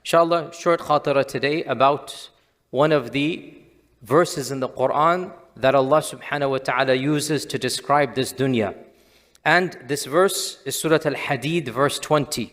Inshallah, short khatira today about one of the verses in the Quran that Allah subhanahu wa ta'ala uses to describe this dunya. And this verse is Surah Al-Hadid, verse 20.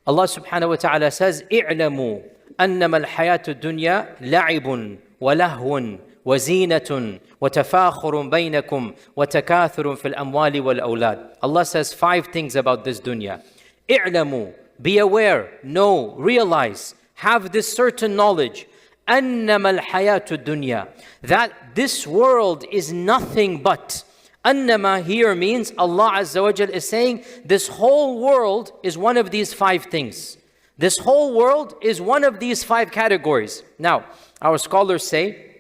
Allah subhanahu wa ta'ala says, اعلموا أنما الحياة الدنيا لعب ولهو وزينة وتفاخر بينكم وتكاثر في الأموال والأولاد. Allah says 5 things about this dunya. اعلموا, be aware, know, realize, have this certain knowledge. أنما الحياة الدنيا, that this world is nothing but. Annama here means Allah Azza wa Jal is saying this whole world is one of these 5 things. This whole world is one of these 5 categories. Now, our scholars say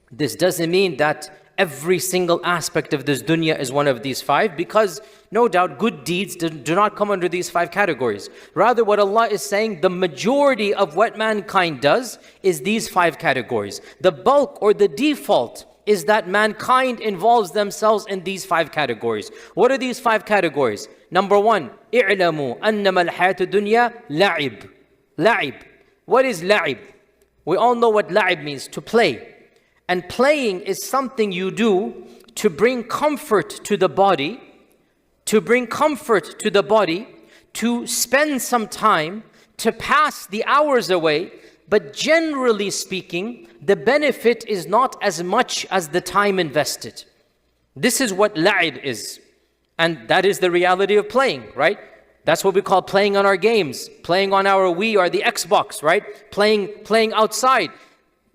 this doesn't mean that every single aspect of this dunya is one of these 5, because no doubt good deeds do not come under these 5 categories. Rather, what Allah is saying, the majority of what mankind does is these 5 categories. The bulk or the default is that mankind involves themselves in these 5 categories. What are these 5 categories? Number 1, اعلموا أنما الحياة الدنيا لعب. La'ib. What is la'ib? We all know what la'ib means, to play. And playing is something you do to bring comfort to the body, to spend some time, to pass the hours away. But generally speaking, the benefit is not as much as the time invested. This is what la'ib is. And that is the reality of playing, right? That's what we call playing on our games, playing on our Wii or the Xbox, right? Playing outside.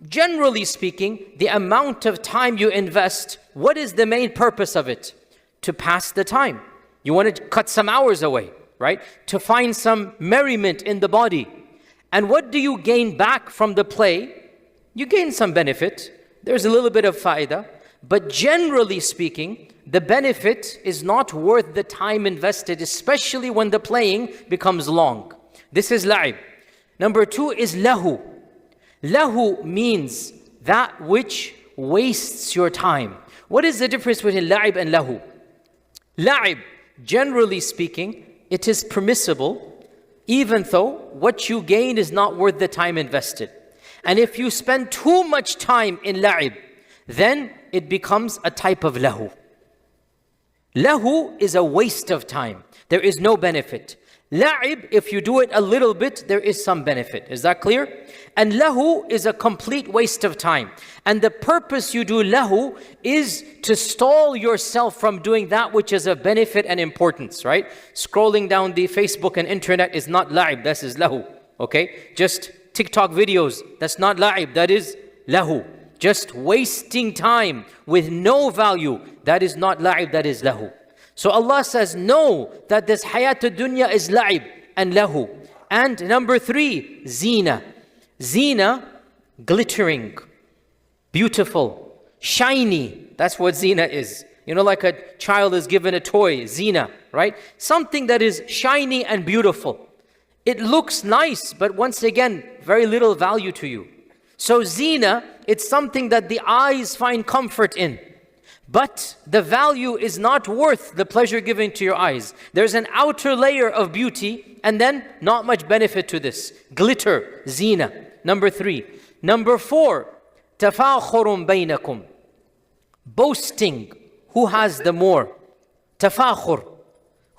Generally speaking, the amount of time you invest, what is the main purpose of it? To pass the time. You want to cut some hours away, right? To find some merriment in the body. And what do you gain back from the play? You gain some benefit. There's a little bit of fa'idah. But generally speaking, the benefit is not worth the time invested, especially when the playing becomes long. This is la'ib. Number 2 is lahu. Lahu means that which wastes your time. What is the difference between la'ib and lahu? La'ib, generally speaking, it is permissible, even though what you gain is not worth the time invested. And if you spend too much time in la'ib, then it becomes a type of lahu. Lahu is a waste of time. There is no benefit. La'ib, if you do it a little bit, there is some benefit. Is that clear? And lahu is a complete waste of time. And the purpose you do lahu is to stall yourself from doing that which is of benefit and importance, right? Scrolling down the Facebook and internet is not la'ib, that is lahu. Okay? Just TikTok videos, that's not la'ib, that is lahu. Just wasting time with no value, that is not la'ib, that is lahu. So Allah says, know that this hayat dunya is la'ib and lahu. And number 3, zina. Zina, glittering, beautiful, shiny. That's what zina is. You know, like a child is given a toy, zina, right? Something that is shiny and beautiful. It looks nice, but once again, very little value to you. So zina, it's something that the eyes find comfort in. But the value is not worth the pleasure given to your eyes. There's an outer layer of beauty and then not much benefit to this. Glitter, zina. Number 3. Number 4, tafakhurun bainakum. Boasting. Who has the more? Tafakhur.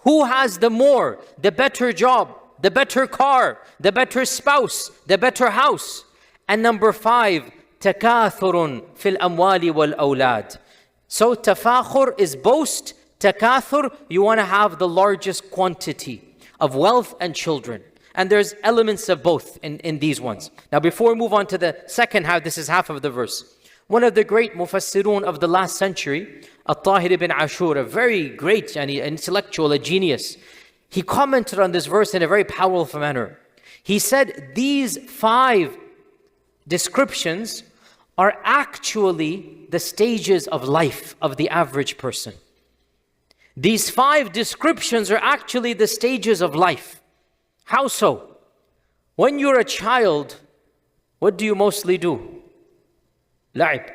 Who has the more? The better job, the better car, the better spouse, the better house. And number 5, takathurun fil amwali wal awlad. So tafakhur is boast, takathur, you want to have the largest quantity of wealth and children. And there's elements of both in these ones. Now before we move on to the second half, this is half of the verse. One of the great mufassirun of the last century, At-Tahir ibn Ashur, a very great an intellectual, a genius, he commented on this verse in a very powerful manner. He said these 5 descriptions are actually the stages of life of the average person. These 5 descriptions are actually the stages of life. How so? When you're a child, what do you mostly do? La'ib.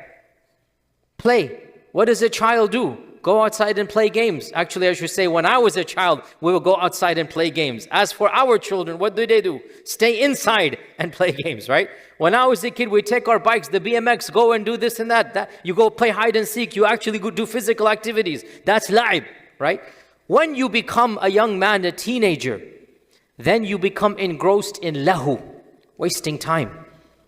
Play. What does a child do? go outside and play games. Actually, I should say, when I was a child, we would go outside and play games. As for our children, what do? Stay inside and play games, right? When I was a kid, we take our bikes, the BMX, go and do this and that. You go play hide and seek. You actually go do physical activities. That's la'ib, right? When you become a young man, a teenager, then you become engrossed in lahu, wasting time.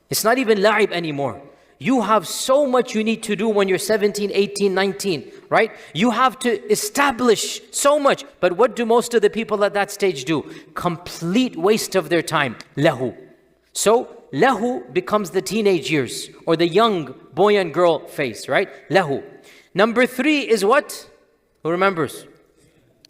It's not even la'ib anymore. You have so much you need to do when you're 17, 18, 19, right? You have to establish so much. But what do most of the people at that stage do? Complete waste of their time. Lahu. So lahu becomes the teenage years or the young boy and girl phase, right? Lahu. Number 3 is what? Who remembers?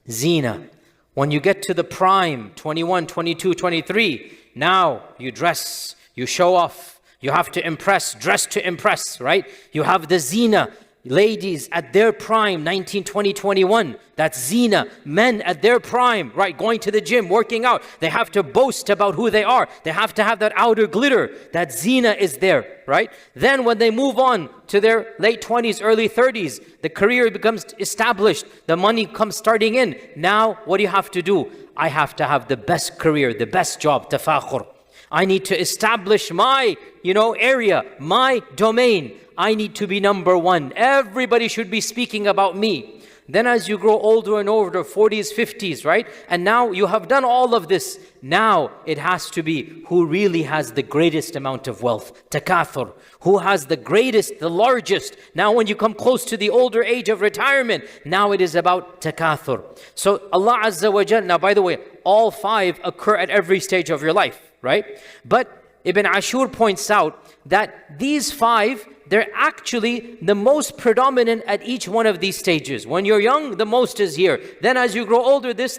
Zina. When you get to the prime, 21, 22, 23, now you dress, you show off. You have to impress, dress to impress, right? You have the zina. Ladies at their prime, 19, 20, 21. That's zina. Men at their prime, right? Going to the gym, working out. They have to boast about who they are. They have to have that outer glitter. That zina is there, right? Then when they move on to their late 20s, early 30s, the career becomes established. The money comes starting in. Now, what do you have to do? I have to have the best career, the best job, tafakhur. I need to establish my, area, my domain. I need to be number 1. Everybody should be speaking about me. Then as you grow older and older, 40s, 50s, right? And now you have done all of this. Now it has to be who really has the greatest amount of wealth. Takathur. Who has the greatest, the largest. Now when you come close to the older age of retirement, now it is about takathur. So Allah Azza wa Jal, now by the way, all 5 occur at every stage of your life, right? But Ibn Ashur points out that these 5, they're actually the most predominant at each one of these stages. When you're young, the most is here. Then as you grow older, this,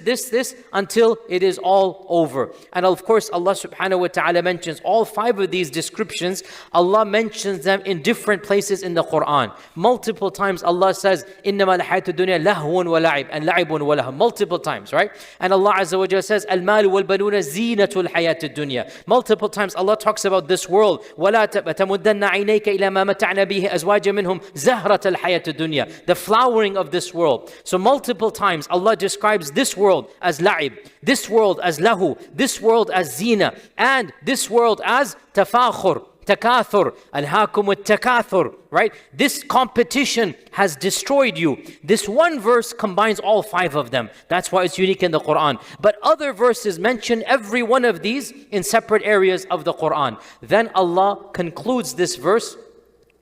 until it is all over. And of course, Allah subhanahu wa ta'ala mentions all 5 of these descriptions. Allah mentions them in different places in the Quran. Multiple times Allah says, إِنَّمَا الْحَيَاةُ الدُّنْيَا لَهْوٌ وَلَعِبٌ and لَعِبٌ وَلَهْوٌ. Multiple times, right? And Allah Azza wa Jalla says, الْمَالُ وَالْبَنُونَ زِينَةُ الْحَيَاةِ الدُّنْيا. Multiple times Allah talks about this world. وَلَا تَمُدَّنَّ عَيْنَيْكَ إِلَى مَا مَتَعْنَا بِهِ أَزْوَاجًا مِنْهُمْ زَهْرَةَ الْحَيَاةِ الدُّنْيا. The flowering of this world. So multiple times Allah describes this world as la'ib, this world as lahu, this world as zina, and this world as tafakhur, takathur, alhaakum at-takathur, right? This competition has destroyed you. This one verse combines all 5 of them. That's why it's unique in the Quran. But other verses mention every one of these in separate areas of the Quran. Then Allah concludes this verse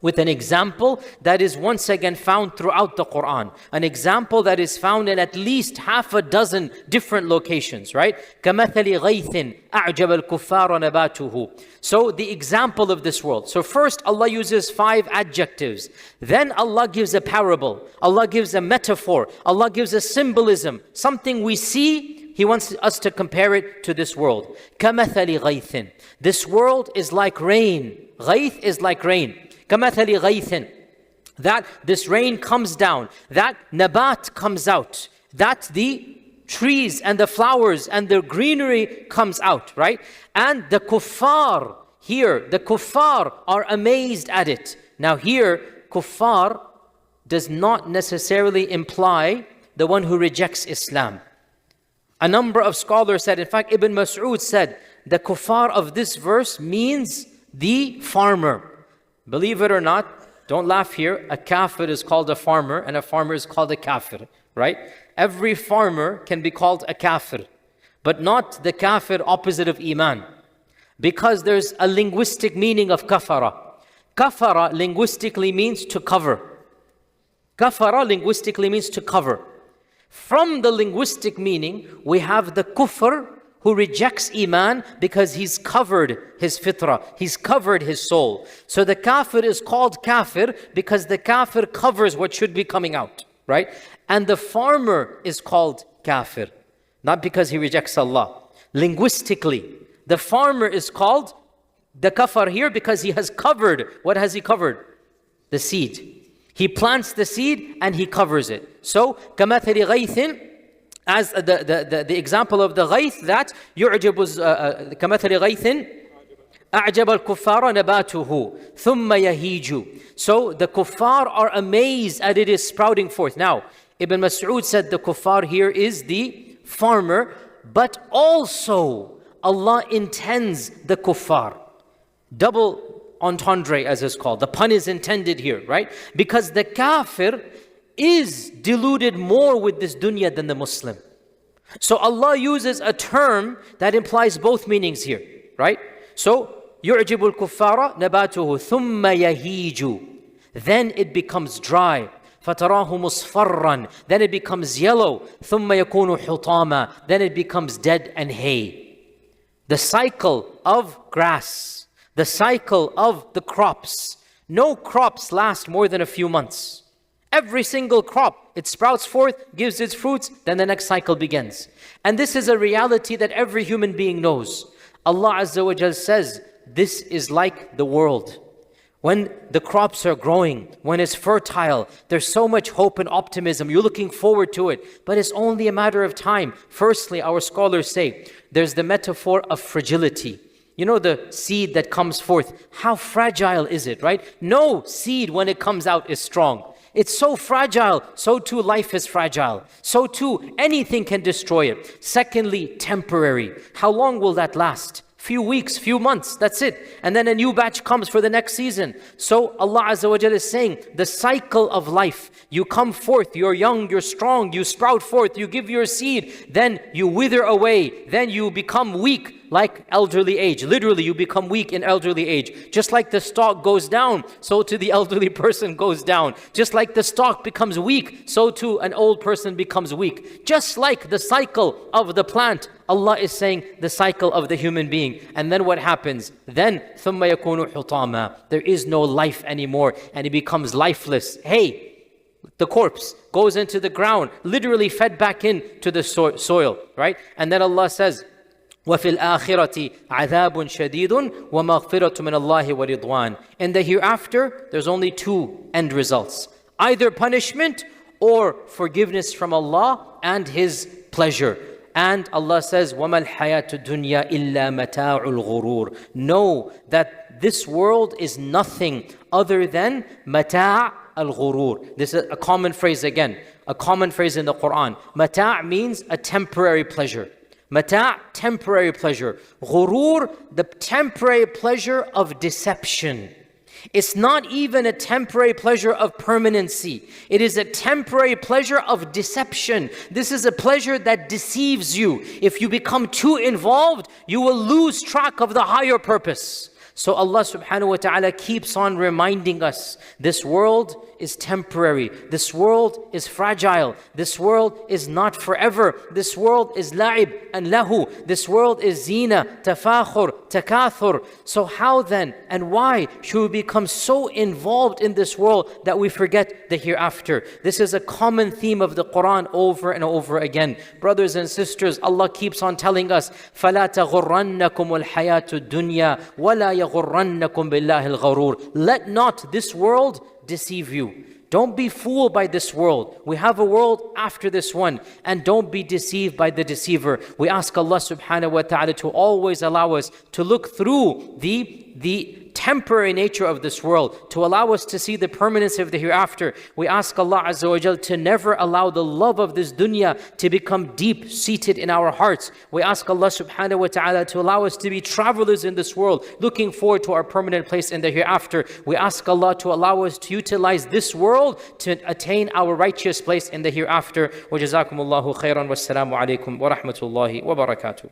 with an example that is once again found throughout the Quran. An example that is found in at least half a dozen different locations, right? كَمَثَلِ غَيْثٍ أَعْجَبَ الْكُفَّارَ نَبَاتُهُ. So the example of this world. So first Allah uses 5 adjectives. Then Allah gives a parable. Allah gives a metaphor. Allah gives a symbolism. Something we see, He wants us to compare it to this world. كَمَثَلِ غَيْثٍ. This world is like rain. Ghayth is like rain. كَمَثَلِ غَيْثٍ. That this rain comes down, that nabat comes out, that the trees and the flowers and the greenery comes out, right? And the kuffar here, the kuffar are amazed at it. Now here, kuffar does not necessarily imply the one who rejects Islam. A number of scholars said, in fact Ibn Mas'ud said, the kuffar of this verse means the farmer. Believe it or not, don't laugh here, a kafir is called a farmer and a farmer is called a kafir, right? Every farmer can be called a kafir, but not the kafir opposite of iman. Because there's a linguistic meaning of kafara. Kafara linguistically means to cover. Kafara linguistically means to cover. From the linguistic meaning, we have the kufr, who rejects iman because he's covered his fitrah, he's covered his soul. So the kafir is called kafir because the kafir covers what should be coming out, right? And the farmer is called kafir, not because he rejects Allah. Linguistically, the farmer is called the kafar here because he has covered. What has he covered? The seed. He plants the seed and he covers it. So, كَمَثَلِ غَيْثٍ, as the example of the ghayth, that يُعْجِبُ كَمَثَلِ غَيْثٍ أعجب الكفار نباته ثم يهيج. So the kuffar are amazed at it is sprouting forth. Now, Ibn Mas'ud said the kuffar here is the farmer, but also Allah intends the kuffar. Double entendre as it's called. The pun is intended here, right? Because the kafir is deluded more with this dunya than the Muslim. So Allah uses a term that implies both meanings here, right? So, يُعْجِبُ الْكُفَّارَ نَبَاتُهُ ثُمَّ يَهِيجُ. Then it becomes dry. فَتَرَاهُ مُصْفَرًّا. Then it becomes yellow. ثُمَّ يَكُونُ حُطَامًا. Then it becomes dead and hay. The cycle of grass, the cycle of the crops. No crops last more than a few months. Every single crop, it sprouts forth, gives its fruits, then the next cycle begins. And this is a reality that every human being knows. Allah Azza wa Jal says, this is like the world. When the crops are growing, when it's fertile, there's so much hope and optimism. You're looking forward to it, but it's only a matter of time. Firstly, our scholars say, there's the metaphor of fragility. You know the seed that comes forth, how fragile is it, right? No seed when it comes out is strong. It's so fragile, so too life is fragile. So too anything can destroy it. Secondly, temporary. How long will that last? Few weeks, few months, that's it. And then a new batch comes for the next season. So Allah Azza wa Jalla is saying, the cycle of life, you come forth, you're young, you're strong, you sprout forth, you give your seed, then you wither away, then you become weak like elderly age. Literally, you become weak in elderly age. Just like the stalk goes down, so too the elderly person goes down. Just like the stalk becomes weak, so too an old person becomes weak. Just like the cycle of the plant, Allah is saying the cycle of the human being. And then what happens? Then, ثُمَّ يَكُونُ حُطَامًا. There is no life anymore, and it becomes lifeless. Hey, the corpse goes into the ground, literally fed back into the soil, right? And then Allah says, وَفِي الْآخِرَةِ عَذَابٌ شَدِيدٌ وَمَغْفِرَةٌ مِنَ اللَّهِ وَرِضْوَانٌ. In the hereafter, there's only two end results. Either punishment or forgiveness from Allah and His pleasure. And Allah says, وَمَا الْحَيَاةُ الدُّنْيَا إِلَّا مَتَاعُ الْغُرُورِ. Know that this world is nothing other than مَتَاعُ الْغُرُورِ. This is a common phrase again, a common phrase in the Quran. Mata' means a temporary pleasure. Mata', temporary pleasure. Ghurur, the temporary pleasure of deception. It's not even a temporary pleasure of permanency. It is a temporary pleasure of deception. This is a pleasure that deceives you. If you become too involved, you will lose track of the higher purpose. So Allah subhanahu wa ta'ala keeps on reminding us, this world is temporary. This world is fragile. This world is not forever. This world is la'ib and lahu. This world is zina, tafakhur, takathur. So how then and why should we become so involved in this world that we forget the hereafter? This is a common theme of the Quran over and over again. Brothers and sisters, Allah keeps on telling us, فَلَا تَغُرَّنَّكُمُ الْحَيَاةُ الدُّنْيَا وَلَا يَغُرَّنَّكُمْ بِاللَّهِ الْغَرُورِ. Let not this world deceive you. Don't be fooled by this world. We have a world after this one, and don't be deceived by the deceiver. We ask Allah subhanahu wa ta'ala to always allow us to look through the temporary nature of this world, to allow us to see the permanence of the hereafter. We ask Allah Azza wa Jal to never allow the love of this dunya to become deep-seated in our hearts. We ask Allah subhanahu wa ta'ala to allow us to be travelers in this world, looking forward to our permanent place in the hereafter. We ask Allah to allow us to utilize this world to attain our righteous place in the hereafter. Wa jazakumullahu khairan. Wassalamu alaikum wa rahmatullahi wa barakatuh.